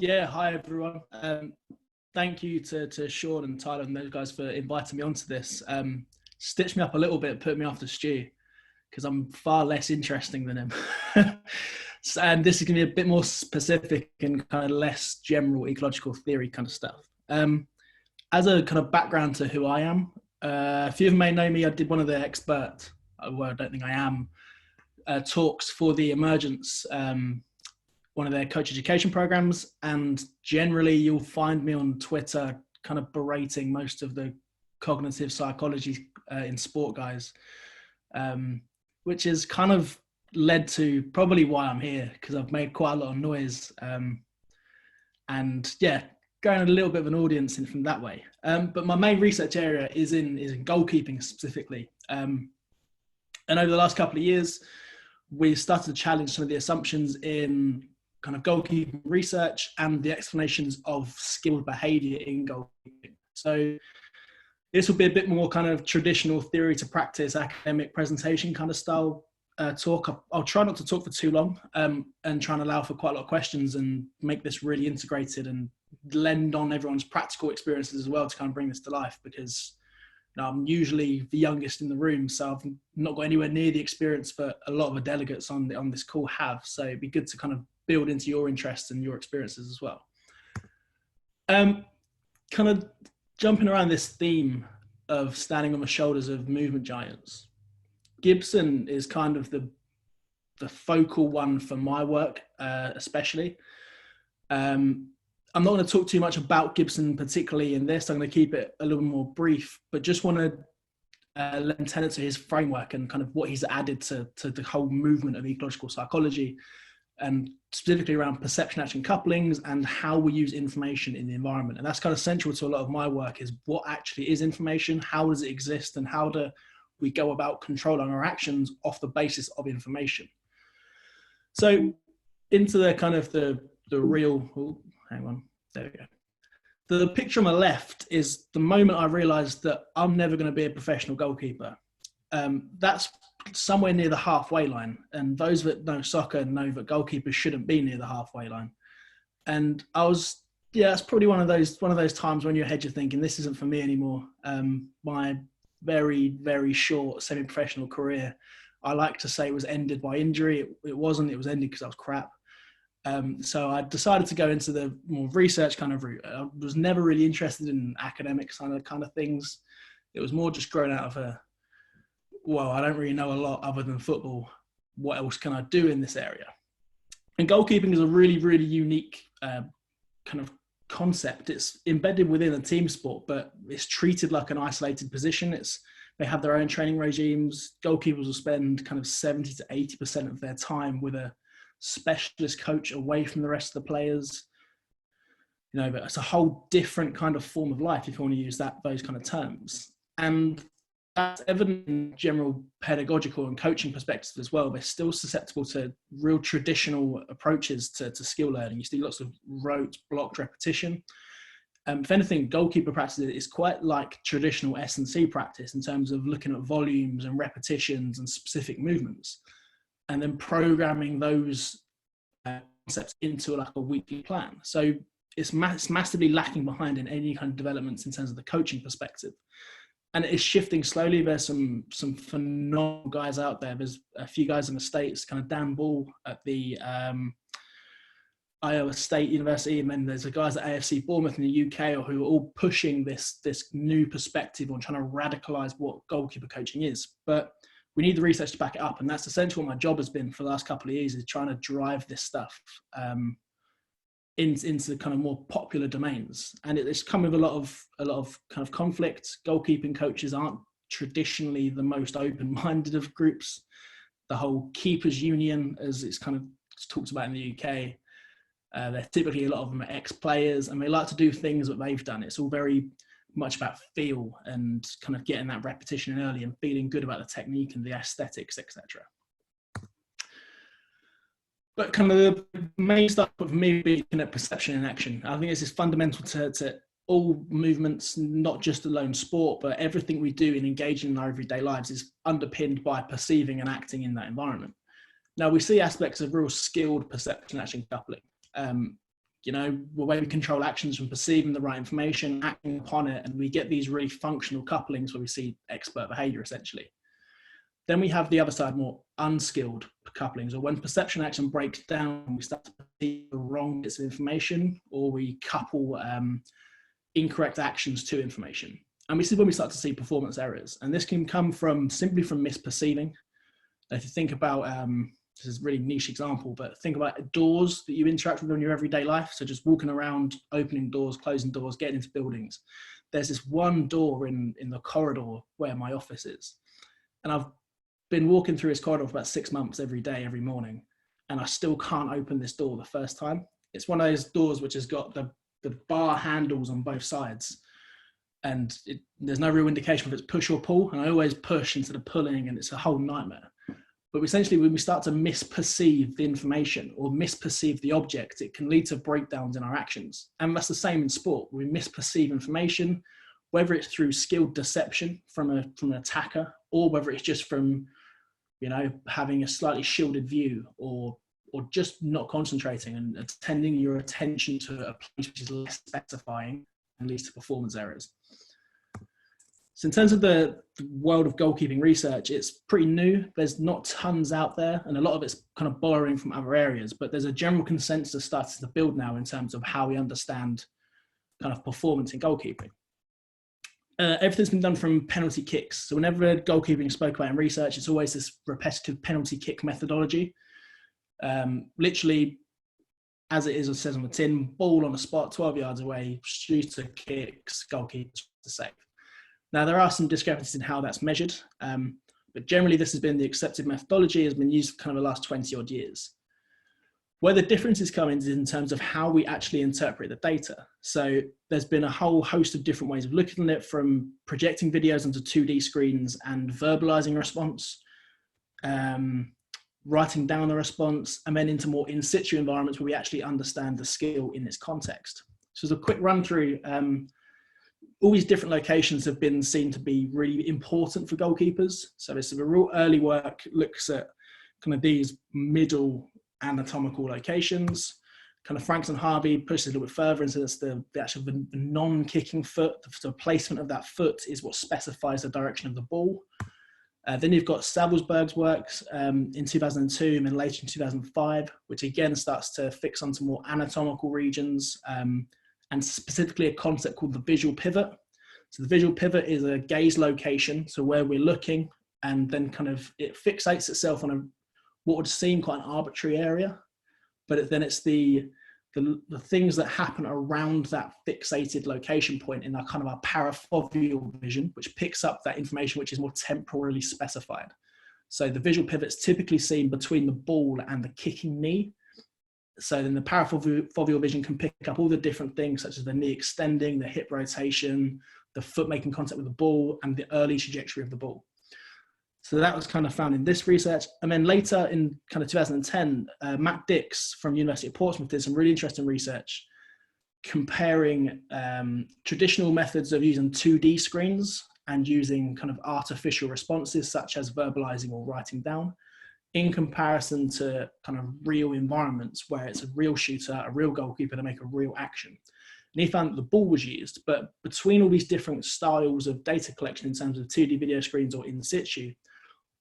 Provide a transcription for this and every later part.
Yeah, hi everyone. Thank you to Sean and Tyler and those guys for inviting me onto this. Stitched me up a little bit, put me after Stu, because I'm far less interesting than him. And this is going to be a bit more specific and kind of less general ecological theory kind of stuff. As a kind of background to who I am, a few of you may know me. I did one of the expert, well, I don't think I am, talks for the Emergence, one of their coach education programs, and generally you'll find me on Twitter kind of berating most of the cognitive psychology in sport guys, which has kind of led to probably why I'm here, because I've made quite a lot of noise, and yeah, growing a little bit of an audience in from that way. But my main research area is in goalkeeping specifically, and over the last couple of years we've started to challenge some of the assumptions in kind of goalkeeping research and the explanations of skilled behavior in goalkeeping. So this will be a bit more kind of traditional theory to practice, academic presentation kind of style talk. I'll try not to talk for too long, and try and allow for quite a lot of questions and make this really integrated and lend on everyone's practical experiences as well to kind of bring this to life, because I'm usually the youngest in the room, so I've not got anywhere near the experience that a lot of the delegates on this call have. So it'd be good to kind of build into your interests and your experiences as well. Kind of jumping around this theme of standing on the shoulders of movement giants, Gibson is kind of the focal one for my work, especially. I'm not going to talk too much about Gibson particularly in this. I'm going to keep it a little more brief, but just want to lend tenet to his framework and kind of what he's added to the whole movement of ecological psychology, and specifically around perception, action, couplings, and how we use information in the environment. And that's kind of central to a lot of my work, is what actually is information, how does it exist, and how do we go about controlling our actions off the basis of information. So into the kind of the real, hang on, there we go. The picture on the left is the moment I realized that I'm never going to be a professional goalkeeper. That's somewhere near the halfway line. And those that know soccer know that goalkeepers shouldn't be near the halfway line. And that's probably one of those times when your head you're thinking, this isn't for me anymore. My very, very short semi-professional career, I like to say, was ended by injury. It wasn't, it was ended because I was crap. So I decided to go into the more research kind of route. I was never really interested in academics kind of things. It was more just growing out of I don't really know a lot other than football. What else can I do in this area? And goalkeeping is a really, really unique kind of concept. It's embedded within a team sport, but it's treated like an isolated position. They have their own training regimes. Goalkeepers will spend kind of 70 to 80% of their time with a specialist coach away from the rest of the players. But it's a whole different kind of form of life, if you want to use those kind of terms. And that's evident in general pedagogical and coaching perspectives as well. They're still susceptible to real traditional approaches to skill learning. You see lots of rote, blocked repetition. If anything, goalkeeper practice is quite like traditional S&C practice in terms of looking at volumes and repetitions and specific movements, and then programming those concepts into like a weekly plan. So it's massively lacking behind in any kind of developments in terms of the coaching perspective. And it's shifting slowly. There's some phenomenal guys out there. There's a few guys in the States, kind of Dan Ball at the Iowa State University, and then there's the guys at AFC Bournemouth in the UK who are all pushing this new perspective on trying to radicalize what goalkeeper coaching is. But we need the research to back it up, and that's essentially what my job has been for the last couple of years, is trying to drive this stuff into kind of more popular domains. And it's come with a lot of kind of conflict. Goalkeeping coaches aren't traditionally the most open-minded of groups. The whole keepers union, as it's kind of talked about in the UK, they're typically, a lot of them are ex-players, and they like to do things that they've done. It's all very much about feel and kind of getting that repetition early and feeling good about the technique and the aesthetics, etc. But kind of the main stuff of me being at perception and action, I think this is fundamental to all movements, not just alone sport, but everything we do in engaging in our everyday lives is underpinned by perceiving and acting in that environment. Now, we see aspects of real skilled perception action coupling. you know, the way we control actions from perceiving the right information, acting upon it, and we get these really functional couplings where we see expert behavior essentially. Then we have the other side, more unskilled couplings, or when perception action breaks down, we start to perceive the wrong bits of information, or we couple incorrect actions to information. And this is when we start to see performance errors. And this can come from simply from misperceiving. If you think about, this is a really niche example, but think about doors that you interact with in your everyday life. So just walking around, opening doors, closing doors, getting into buildings. There's this one door in the corridor where my office is. And I've been walking through this corridor for about 6 months every day, every morning, and I still can't open this door the first time. It's one of those doors which has got the bar handles on both sides, and there's no real indication if it's push or pull, and I always push instead of pulling, and it's a whole nightmare. But essentially, when we start to misperceive the information or misperceive the object, it can lead to breakdowns in our actions. And that's the same in sport. We misperceive information, whether it's through skilled deception from an attacker, or whether it's just from, you know, having a slightly shielded view, or just not concentrating and attending your attention to a place which is less specifying and leads to performance errors. So in terms of the world of goalkeeping research, it's pretty new. There's not tons out there, and a lot of it's kind of borrowing from other areas, but there's a general consensus starting to build now in terms of how we understand kind of performance in goalkeeping. Everything's been done from penalty kicks. So whenever goalkeeping spoke about in research, it's always this repetitive penalty kick methodology. Literally, as it says on the tin, ball on the spot, 12 yards away, shooter kicks, goalkeeper to save. Now, there are some discrepancies in how that's measured, but generally this has been the accepted methodology, has been used for kind of the last 20 odd years. Where the differences come in is in terms of how we actually interpret the data. So there's been a whole host of different ways of looking at it, from projecting videos onto 2D screens and verbalizing response, writing down the response, and then into more in situ environments where we actually understand the skill in its context. So as a quick run through, all these different locations have been seen to be really important for goalkeepers. So this is a real early work, looks at kind of these middle anatomical locations. Kind of Franks and Harvey pushes a little bit further into this, the actual non-kicking foot. The placement of that foot is what specifies the direction of the ball. Then you've got Savelsberg's works in 2002 and then later in 2005, which again starts to fix onto more anatomical regions, and specifically a concept called the visual pivot. So the visual pivot is a gaze location, so where we're looking, and then kind of it fixates itself on what would seem quite an arbitrary area, but then it's the things that happen around that fixated location point in our kind of our parafoveal vision, which picks up that information which is more temporally specified. So the visual pivot's typically seen between the ball and the kicking knee. So then the parafoveal vision can pick up all the different things, such as the knee extending, the hip rotation, the foot making contact with the ball, and the early trajectory of the ball. So that was kind of found in this research. And then later in kind of 2010, Matt Dix from University of Portsmouth did some really interesting research comparing traditional methods of using 2D screens and using kind of artificial responses such as verbalizing or writing down, in comparison to kind of real environments where it's a real shooter, a real goalkeeper to make a real action. And he found that the ball was used, but between all these different styles of data collection in terms of 2D video screens or in situ,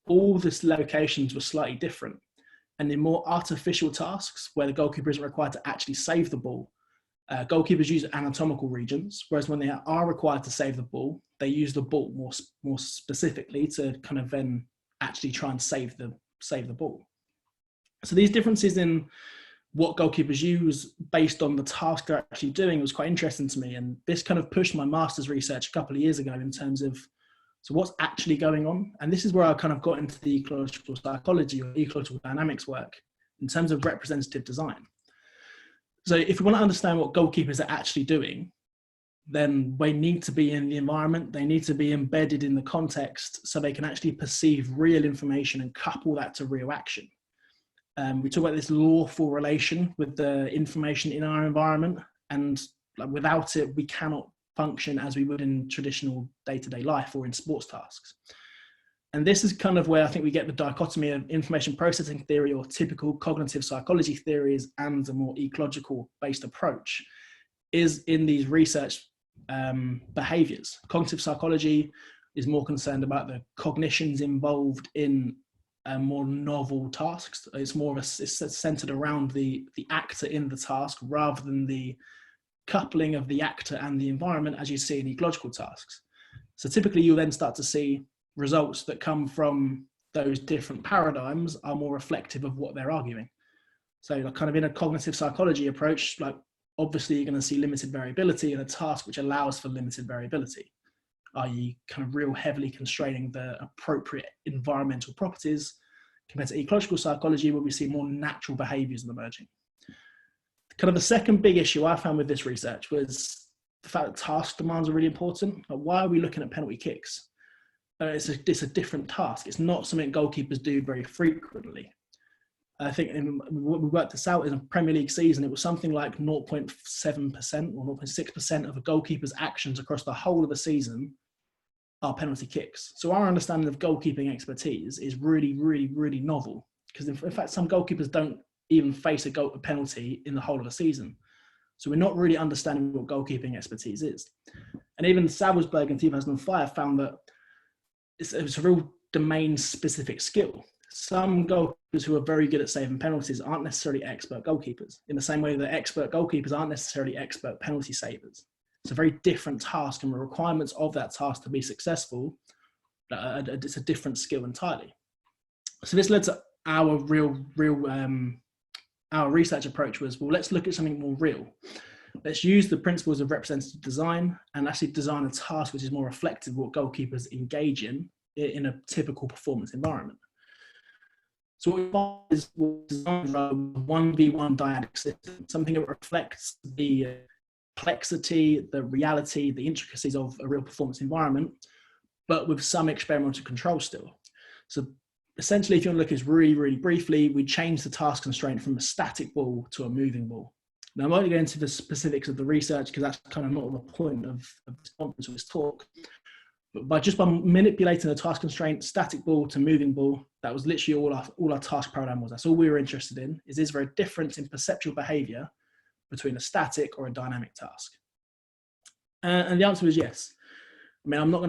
all these locations were slightly different. And in more artificial tasks where the goalkeeper isn't required to actually save the ball, goalkeepers use anatomical regions, whereas when they are required to save the ball, they use the ball more specifically to kind of then actually try and save the ball. So these differences in what goalkeepers use based on the task they're actually doing was quite interesting to me. And this kind of pushed my master's research a couple of years ago in terms of, so what's actually going on? And this is where I kind of got into the ecological psychology or ecological dynamics work in terms of representative design. So if we want to understand what goalkeepers are actually doing, then they need to be in the environment, they need to be embedded in the context so they can actually perceive real information and couple that to real action. We talk about this lawful relation with the information in our environment, and without it, we cannot function as we would in traditional day-to-day life or in sports tasks. And this is kind of where I think we get the dichotomy of information processing theory or typical cognitive psychology theories and a more ecological based approach is in these research behaviors. Cognitive psychology is more concerned about the cognitions involved in more novel tasks. It's more of it's centered around the actor in the task rather than the coupling of the actor and the environment as you see in ecological tasks. So typically you'll then start to see results that come from those different paradigms are more reflective of what they're arguing. So like kind of in a cognitive psychology approach, like obviously you're going to see limited variability in a task which allows for limited variability, i.e. kind of real heavily constraining the appropriate environmental properties, compared to ecological psychology where we see more natural behaviors emerging. Kind of the second big issue I found with this research was the fact that task demands are really important. Like, why are we looking at penalty kicks? It's a different task. It's not something goalkeepers do very frequently. I think we worked this out in a Premier League season, it was something like 0.7% or 0.6% of a goalkeeper's actions across the whole of the season are penalty kicks. So our understanding of goalkeeping expertise is really, really, really novel, because in fact, some goalkeepers don't even face a penalty in the whole of the season. So we're not really understanding what goalkeeping expertise is. And even Savelsberg in 2005 found that it's a real domain-specific skill. Some goalkeepers who are very good at saving penalties aren't necessarily expert goalkeepers, in the same way that expert goalkeepers aren't necessarily expert penalty savers. It's a very different task, and the requirements of that task to be successful, it's a different skill entirely. So this led to our our research approach was, well, let's look at something more real. Let's use the principles of representative design and actually design a task which is more reflective of what goalkeepers engage in a typical performance environment. So what we find is we'll design a 1v1 dyadic system, something that reflects the complexity, the reality, the intricacies of a real performance environment, but with some experimental control still. So essentially, if you want to look at this really, really briefly, we change the task constraint from a static ball to a moving ball. Now, I'm only going into the specifics of the research because that's kind of not the point of this conference or this talk. But by manipulating the task constraint, static ball to moving ball, that was literally all our task paradigm was. That's all we were interested in. Is there a difference in perceptual behavior between a static or a dynamic task? And the answer was yes. I mean, I'm not going to